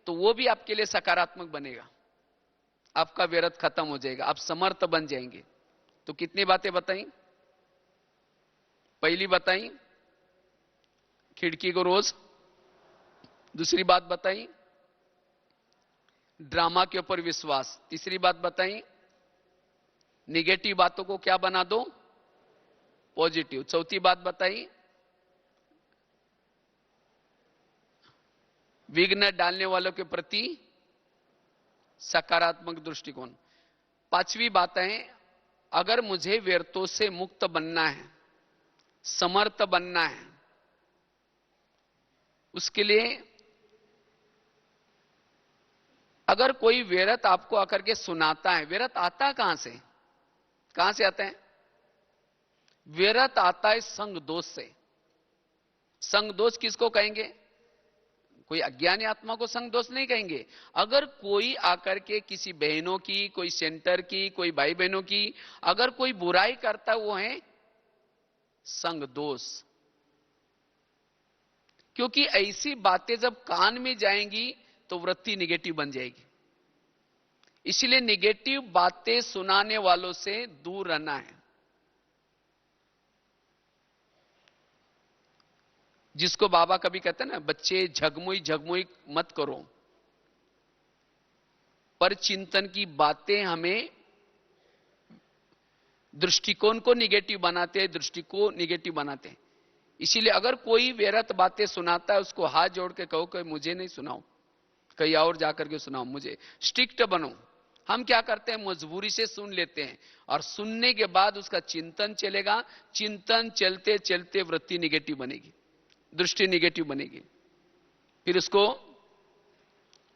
तो वो भी आपके लिए सकारात्मक बनेगा, आपका व्यर्थ खत्म हो जाएगा, आप समर्थ बन जाएंगे। तो कितनी बातें बताई? पहली बताई खिड़की को रोज, दूसरी बात बताई ड्रामा के ऊपर विश्वास, तीसरी बात बताई निगेटिव बातों को क्या बना दो? पॉजिटिव। चौथी बात बताई विघ्न डालने वालों के प्रति सकारात्मक दृष्टिकोण। पांचवी बात है, अगर मुझे व्यर्थों से मुक्त बनना है, समर्थ बनना है, उसके लिए अगर कोई व्यर्थ आपको आकर के सुनाता है, व्यर्थ आता कहां से? कहां से आता है? व्यर्थ आता है संग दोष से। संग दोष किसको कहेंगे? कोई अज्ञानी आत्मा को संग दोष नहीं कहेंगे। अगर कोई आकर के किसी बहनों की, कोई सेंटर की, कोई भाई बहनों की अगर कोई बुराई करता, वो है संग दोष। क्योंकि ऐसी बातें जब कान में जाएंगी तो वृत्ति निगेटिव बन जाएगी। इसलिए निगेटिव बातें सुनाने वालों से दूर रहना है। जिसको बाबा कभी कहते हैं ना, बच्चे झगमुई झगमुई मत करो, पर चिंतन की बातें हमें दृष्टिकोण को निगेटिव बनाते हैं, दृष्टि को निगेटिव बनाते हैं। इसीलिए अगर कोई व्यर्थ बातें सुनाता है, उसको हाथ जोड़ के कहो कि मुझे नहीं सुनाओ, कहीं और जाकर के सुनाओ, मुझे स्ट्रिक्ट बनो। हम क्या करते हैं, मजबूरी से सुन लेते हैं, और सुनने के बाद उसका चिंतन चलेगा, चिंतन चलते चलते वृत्ति निगेटिव बनेगी, दृष्टि निगेटिव बनेगी, फिर उसको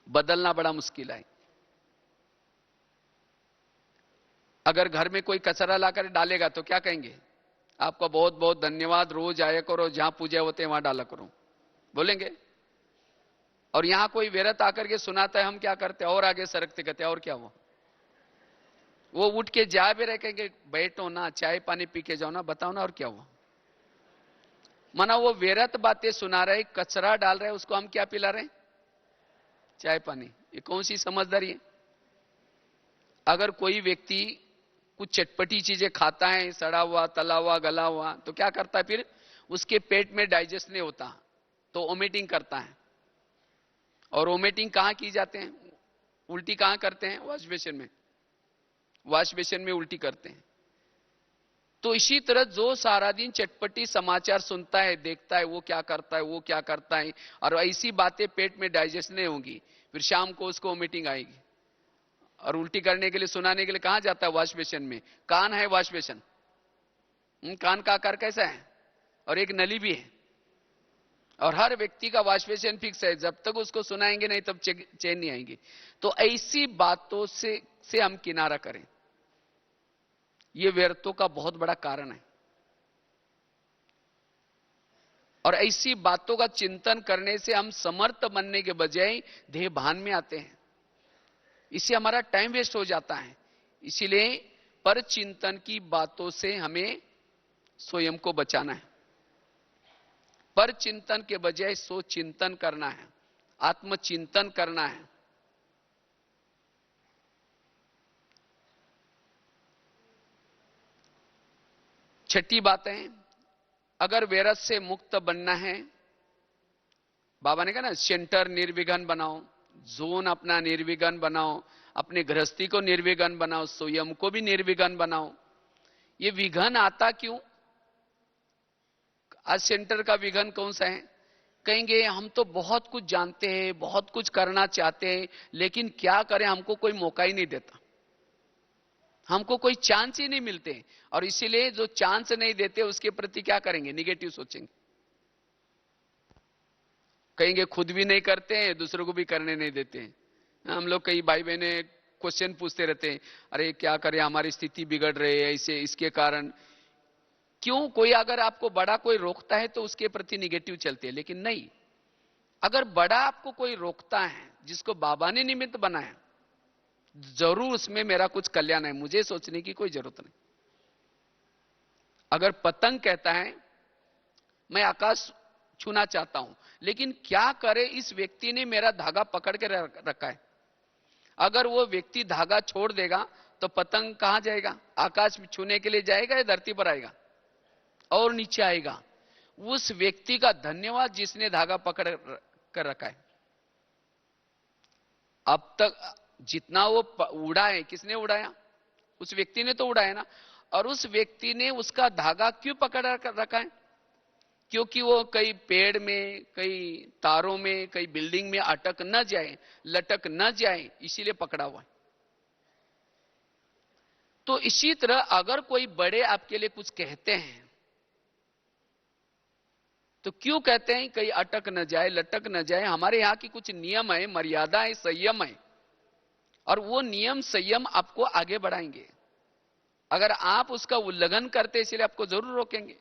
बदलना बड़ा मुश्किल है। अगर घर में कोई कचरा लाकर डालेगा तो क्या कहेंगे? आपका बहुत बहुत धन्यवाद, रोज आया करो, जहां पूजा होते हैं वहां डाला करो, बोलेंगे। और यहां कोई व्यर्थ आकर के सुनाता है, हम क्या करते हैं? और आगे सरकते, कहते हैं और क्या हुआ? वो उठ के जा भी रहे, कहेंगे बैठो ना, चाय पानी पी के जाओ ना, बताओ ना और क्या हुआ। माना वो व्यर्थ बातें सुना रहे, कचरा डाल रहे, उसको हम क्या पिला रहे हैं? चाय पानी। ये कौन सी समझदारी है? अगर कोई व्यक्ति कुछ चटपटी चीजें खाता है, सड़ा हुआ, तला हुआ, गला हुआ, तो क्या करता है फिर? उसके पेट में डाइजेस्ट नहीं होता तो वोमिटिंग करता है। और वोमिटिंग कहां की जाते हैं? उल्टी कहां करते हैं? वॉश बेसिन में। वॉश बेसिन में उल्टी करते हैं। तो इसी तरह जो सारा दिन चटपटी समाचार सुनता है, देखता है, वो क्या करता है, वो क्या करता है, और ऐसी बातें पेट में डाइजेस्ट नहीं होंगी, फिर शाम को उसको वोमिटिंग आएगी। और उल्टी करने के लिए, सुनाने के लिए कहां जाता है? वॉश बेसिन में। कान है वॉश बेसिन, कान का आकार कैसा है? और एक नली भी है। और हर व्यक्ति का वॉश बेसिन फिक्स है, जब तक उसको सुनाएंगे नहीं तब चैन नहीं आएंगे। तो ऐसी बातों से हम किनारा करें। ये व्यर्थों का बहुत बड़ा कारण है। और ऐसी बातों का चिंतन करने से हम समर्थ बनने के बजाय देह भान में आते हैं। इससे हमारा टाइम वेस्ट हो जाता है। इसीलिए पर चिंतन की बातों से हमें स्वयं को बचाना है। पर चिंतन के बजाय सो चिंतन करना है, आत्मचिंतन करना है। छठी बात है, अगर व्यर्थ से मुक्त बनना है, बाबा ने कहा ना, सेंटर निर्विघ्न बनाओ, जोन अपना निर्विघ्न बनाओ, अपने गृहस्थी को निर्विघ्न बनाओ, स्वयं को भी निर्विघ्न बनाओ। ये विघ्न आता क्यों? आज सेंटर का विघ्न कौन सा है? कहेंगे हम तो बहुत कुछ जानते हैं, बहुत कुछ करना चाहते हैं, लेकिन क्या करें, हमको कोई मौका ही नहीं देता, हमको कोई चांस ही नहीं मिलते। और इसीलिए जो चांस नहीं देते उसके प्रति क्या करेंगे? निगेटिव सोचेंगे। कहेंगे खुद भी नहीं करते हैं, दूसरों को भी करने नहीं देते हैं। हम लोग कई भाई बहने क्वेश्चन पूछते रहते हैं, अरे क्या करें, हमारी स्थिति बिगड़ रही है ऐसे, इसके कारण। क्यों? कोई अगर आपको बड़ा कोई रोकता है तो उसके प्रति निगेटिव चलते हैं, लेकिन नहीं, अगर बड़ा आपको कोई रोकता है जिसको बाबा ने निमित्त बनाया, जरूर उसमें मेरा कुछ कल्याण है, मुझे सोचने की कोई जरूरत नहीं। अगर पतंग कहता है मैं आकाश छूना चाहता हूं, लेकिन क्या करे, इस व्यक्ति ने मेरा धागा पकड़ के रखा है। अगर वो व्यक्ति धागा छोड़ देगा तो पतंग कहां जाएगा? आकाश छूने के लिए जाएगा या धरती पर आएगा और नीचे आएगा? उस व्यक्ति का धन्यवाद जिसने धागा पकड़ कर रखा है। अब तक जितना वो उड़ा है, किसने उड़ाया? उस व्यक्ति ने तो उड़ाया ना। और उस व्यक्ति ने उसका धागा क्यों पकड़ रखा है? क्योंकि वो कई पेड़ में, कई तारों में, कई बिल्डिंग में अटक न जाए, लटक न जाए, इसीलिए पकड़ा हुआ है। तो इसी तरह अगर कोई बड़े आपके लिए कुछ कहते हैं तो क्यों कहते हैं? कहीं अटक न जाए, लटक न जाए। हमारे यहां की कुछ नियम है, मर्यादा है, संयम है, और वो नियम संयम आपको आगे बढ़ाएंगे। अगर आप उसका उल्लंघन करते, इसलिए आपको जरूर रोकेंगे।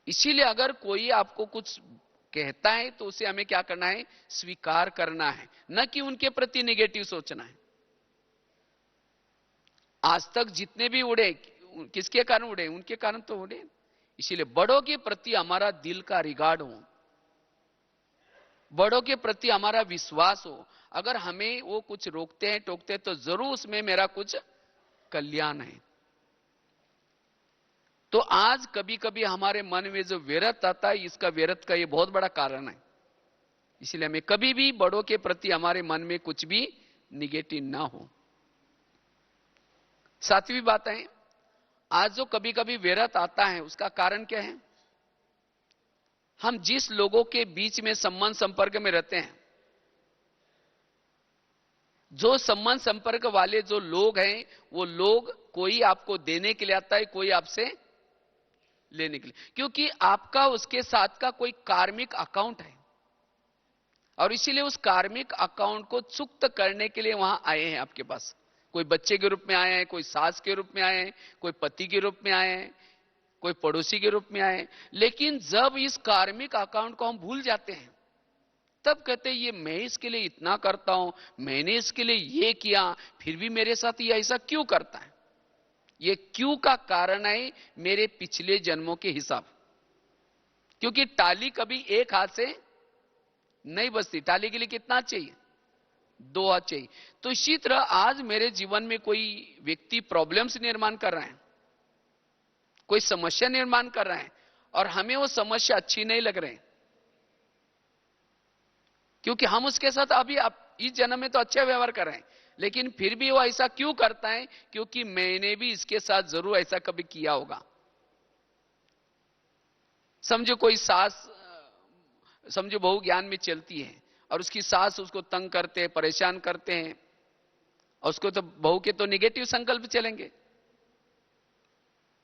इसीलिए अगर कोई आपको कुछ कहता है तो उसे हमें क्या करना है? स्वीकार करना है, न कि उनके प्रति नेगेटिव सोचना है। आज तक जितने भी उड़े, किसके कारण उड़े? उनके कारण तो उड़े। इसीलिए बड़ों के प्रति हमारा दिल का रिगार्ड हो, बड़ों के प्रति हमारा विश्वास हो। अगर हमें वो कुछ रोकते हैं, टोकते हैं, तो जरूर उसमें मेरा कुछ कल्याण है। तो आज कभी कभी हमारे मन में जो व्यर्थ आता है, इसका व्यर्थ का ये बहुत बड़ा कारण है। इसलिए हमें कभी भी बड़ों के प्रति हमारे मन में कुछ भी निगेटिव ना हो। सातवीं बात है, आज जो कभी कभी व्यर्थ आता है उसका कारण क्या है? हम जिस लोगों के बीच में संबंध संपर्क में रहते हैं, जो संबंध संपर्क वाले जो लोग हैं, वो लोग कोई आपको देने के लिए आता है, कोई आपसे लेने के लिए, क्योंकि आपका उसके साथ का कोई कार्मिक अकाउंट है। और इसीलिए उस कार्मिक अकाउंट को चुक्त करने के लिए वहां आए हैं आपके पास। कोई बच्चे के रूप में आए हैं, कोई सास के रूप में आए हैं, कोई पति के रूप में आए हैं, कोई पड़ोसी के रूप में आए हैं। लेकिन जब इस कार्मिक अकाउंट को हम भूल जाते हैं, तब कहते हैं ये मैं इसके लिए इतना करता हूं, मैंने इसके लिए ये किया, फिर भी मेरे साथ ये ऐसा क्यों करता है? ये क्यों का कारण है मेरे पिछले जन्मों के हिसाब। क्योंकि टाली कभी एक हाथ से नहीं बजती, टाली के लिए कितना हाथ चाहिए? 2 हाथ चाहिए। तो इसी तरह आज मेरे जीवन में कोई व्यक्ति प्रॉब्लम्स निर्माण कर रहा है, कोई समस्या निर्माण कर रहा है, और हमें वो समस्या अच्छी नहीं लग रही, क्योंकि हम उसके साथ अभी इस जन्म में तो अच्छा व्यवहार कर रहे हैं, लेकिन फिर भी वो ऐसा क्यों करता है? क्योंकि मैंने भी इसके साथ जरूर ऐसा कभी किया होगा। समझो कोई सास, समझो बहू ज्ञान में चलती है और उसकी सास उसको तंग करते हैं, परेशान करते हैं, और उसको तो बहू के तो निगेटिव संकल्प चलेंगे,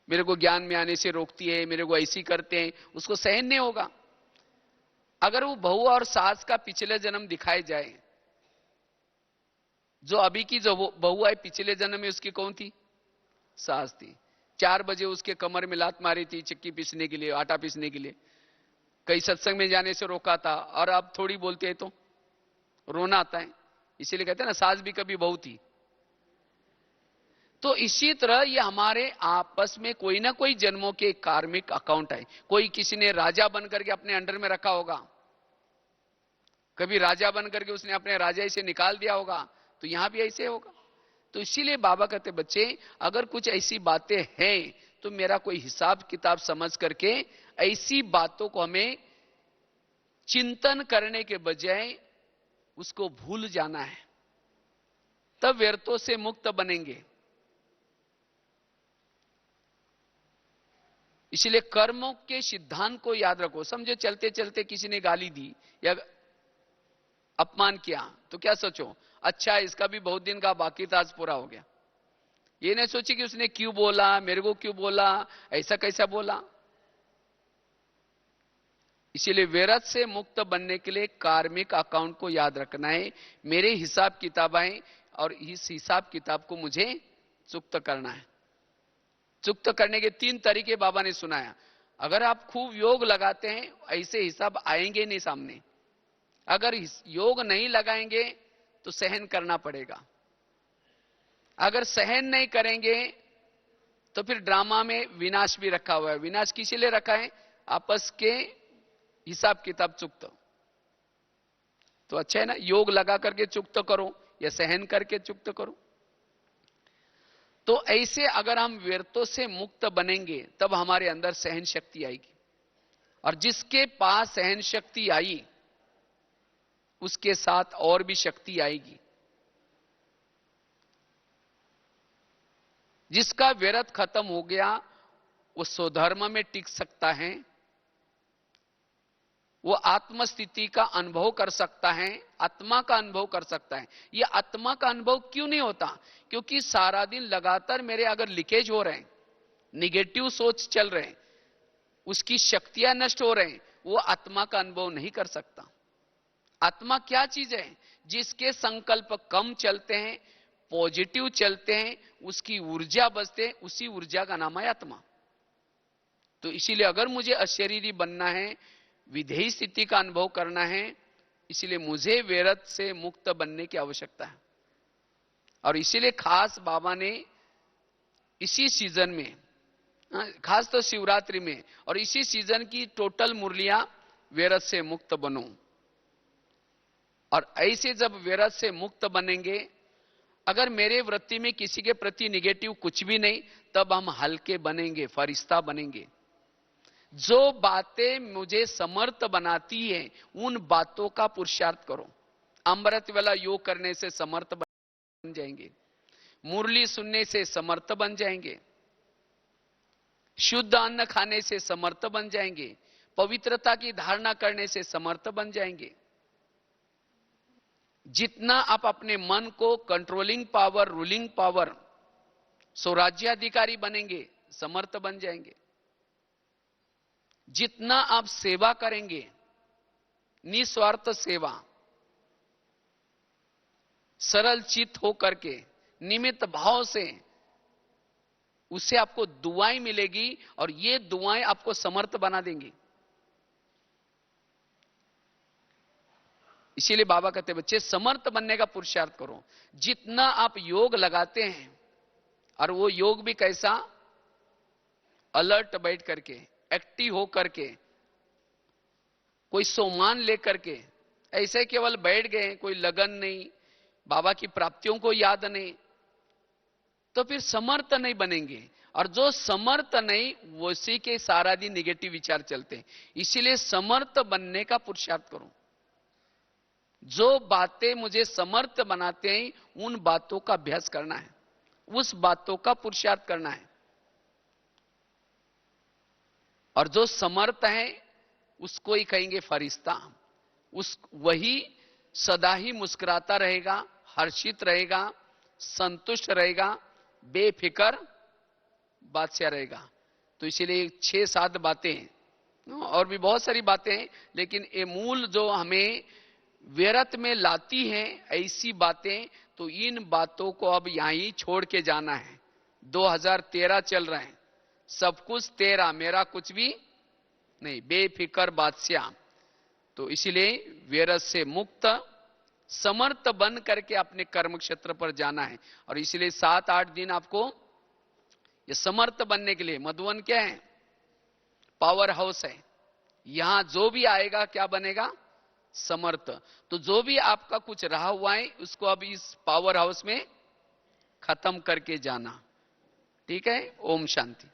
मेरे को ज्ञान में आने से रोकती है, मेरे को ऐसी करते हैं, उसको सहन नहीं होगा। अगर वो बहू और सास का पिछले जन्म दिखाए जाए, जो अभी की जो बहू है पिछले जन्म में उसकी कौन थी? सास थी। 4 बजे उसके कमर में लात मारी थी चक्की पीसने के लिए, आटा पीसने के लिए, कई सत्संग में जाने से रोका था, और अब थोड़ी बोलते हैं तो रोना आता है। इसीलिए कहते हैं ना, सास भी कभी बहू थी। तो इसी तरह ये हमारे आपस में कोई ना कोई जन्मों के कार्मिक अकाउंट है। कोई किसी ने राजा बनकर के अपने अंडर में रखा होगा, कभी राजा बनकर के उसने अपने राजाई से निकाल दिया होगा, तो यहां भी ऐसे होगा। तो इसीलिए बाबा कहते बच्चे, अगर कुछ ऐसी बातें हैं तो मेरा कोई हिसाब किताब समझ करके ऐसी बातों को हमें चिंतन करने के बजाय उसको भूल जाना है, तब व्यर्थों से मुक्त बनेंगे। इसलिए कर्मों के सिद्धांत को याद रखो। समझो चलते चलते किसी ने गाली दी या अपमान किया, तो क्या सोचो, अच्छा इसका भी बहुत दिन का बाकी था, आज पूरा हो गया। ये नहीं सोची कि उसने क्यों बोला, मेरे को क्यों बोला, ऐसा कैसा बोला। इसीलिए व्यर्थ से मुक्त बनने के लिए कार्मिक अकाउंट को याद रखना है। मेरे हिसाब किताब है और इस हिसाब किताब को मुझे चुक्त करना है। चुक्त करने के 3 तरीके बाबा ने सुनाया। अगर आप खूब योग लगाते हैं, ऐसे हिसाब आएंगे नहीं सामने। अगर योग नहीं लगाएंगे तो सहन करना पड़ेगा। अगर सहन नहीं करेंगे तो फिर ड्रामा में विनाश भी रखा हुआ है। विनाश किसी लिए रखा है? आपस के हिसाब किताब चुक्त। तो अच्छा है ना, योग लगा करके चुक्त करो या सहन करके चुक्त करो। तो ऐसे अगर हम व्यर्थों से मुक्त बनेंगे तब हमारे अंदर सहन शक्ति आएगी, और जिसके पास सहन शक्ति आई उसके साथ और भी शक्ति आएगी। जिसका व्यर्थ खत्म हो गया वो स्वधर्म में टिक सकता है, वो आत्मस्थिति का अनुभव कर सकता है, आत्मा का अनुभव कर सकता है। ये आत्मा का अनुभव क्यों नहीं होता? क्योंकि सारा दिन लगातार मेरे अगर लीकेज हो रहे हैं, निगेटिव सोच चल रहे हैं, उसकी शक्तियां नष्ट हो रहे हैं, वो आत्मा का अनुभव नहीं कर सकता। आत्मा क्या चीज है? जिसके संकल्प कम चलते हैं, पॉजिटिव चलते हैं, उसकी ऊर्जा बचते हैं, उसी ऊर्जा का नाम है आत्मा। तो इसीलिए अगर मुझे अशरीरी बनना है, विधेयी स्थिति का अनुभव करना है, इसलिए मुझे व्यर्थ से मुक्त बनने की आवश्यकता है। और इसीलिए खास बाबा ने इसी सीजन में, खास तो शिवरात्रि में, और इसी सीजन की टोटल मुरलियां व्यर्थ से मुक्त बनो। और ऐसे जब व्यर्थ से मुक्त बनेंगे, अगर मेरे वृत्ति में किसी के प्रति निगेटिव कुछ भी नहीं, तब हम हल्के बनेंगे, फरिश्ता बनेंगे। जो बातें मुझे समर्थ बनाती हैं, उन बातों का पुरुषार्थ करो। अमृत वाला योग करने से समर्थ बन जाएंगे, मुरली सुनने से समर्थ बन जाएंगे, शुद्ध अन्न खाने से समर्थ बन जाएंगे, पवित्रता की धारणा करने से समर्थ बन जाएंगे। जितना आप अपने मन को कंट्रोलिंग पावर, रूलिंग पावर, स्वराज्याधिकारी बनेंगे, समर्थ बन जाएंगे। जितना आप सेवा करेंगे, निस्वार्थ सेवा, सरल चित्त होकर के, निमित्त भाव से, उससे आपको दुआएं मिलेगी, और ये दुआएं आपको समर्थ बना देंगी। इसीलिए बाबा कहते हैं बच्चे, समर्थ बनने का पुरुषार्थ करो। जितना आप योग लगाते हैं, और वो योग भी कैसा, अलर्ट बैठ करके, एक्टिव हो करके, कोई सम्मान लेकर के ऐसे केवल बैठ गए, कोई लगन नहीं, बाबा की प्राप्तियों को याद नहीं, तो फिर समर्थ नहीं बनेंगे। और जो समर्थ नहीं, उसी के सारा दिन निगेटिव विचार चलते हैं। इसीलिए समर्थ बनने का पुरुषार्थ करो। जो बातें मुझे समर्थ बनाते हैं, उन बातों का अभ्यास करना है, उस बातों का पुरुषार्थ करना है। और जो समर्थ है उसको ही कहेंगे फरिश्ता। वही सदा ही मुस्कुराता रहेगा, हर्षित रहेगा, संतुष्ट रहेगा, बेफिक्र बादशाह रहेगा। तो इसीलिए 6-7 बातें हैं, और भी बहुत सारी बातें हैं, लेकिन ये मूल जो हमें व्यर्थ में लाती हैं ऐसी बातें, तो इन बातों को अब यहां ही छोड़ के जाना है। 2013 चल रहे हैं, सब कुछ तेरा, मेरा कुछ भी नहीं, बेफिक्र बादशाह। तो इसीलिए व्यर्थ से मुक्त समर्थ बन करके अपने कर्म क्षेत्र पर जाना है। और इसलिए 7-8 दिन आपको ये समर्थ बनने के लिए, मधुवन क्या है? पावर हाउस है। यहां जो भी आएगा क्या बनेगा? समर्थ। तो जो भी आपका कुछ रहा हुआ है उसको अब इस पावर हाउस में खत्म करके जाना। ठीक है? ओम शांति।